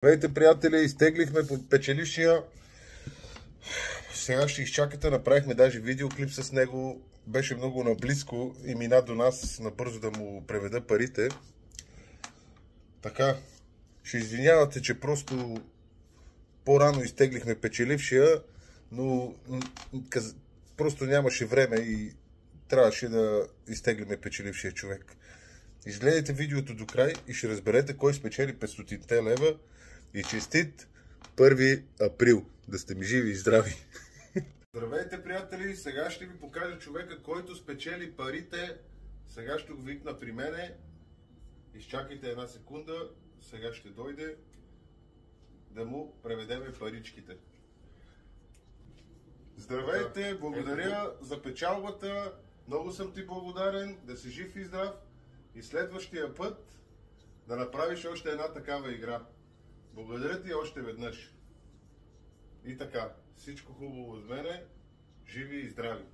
Здравейте, приятели, изтеглихме по печелившия. Сега ще изчакате, направихме даже видеоклип с него. Беше много наблизко и мина до нас набързо да му преведа парите. Така, ще извинявате, че просто по-рано изтеглихме печелившия, но просто нямаше време и трябваше да изтеглиме печелившия човек. Изгледайте видеото до край и ще разберете кой спечели 500-те лева. И честит 1 април! Да сте ми живи и здрави! Здравейте, приятели! Сега ще ви покажа човека, който спечели парите. Сега ще го викна при мене. Изчакайте една секунда. Сега ще дойде да му преведеме паричките. Здравейте! Благодаря за печалбата. Много съм ти благодарен. Да си жив и здрав. И следващия път да направиш още една такава игра. Благодаря ти още веднъж. И така, всичко хубаво от мене, живи и здрави!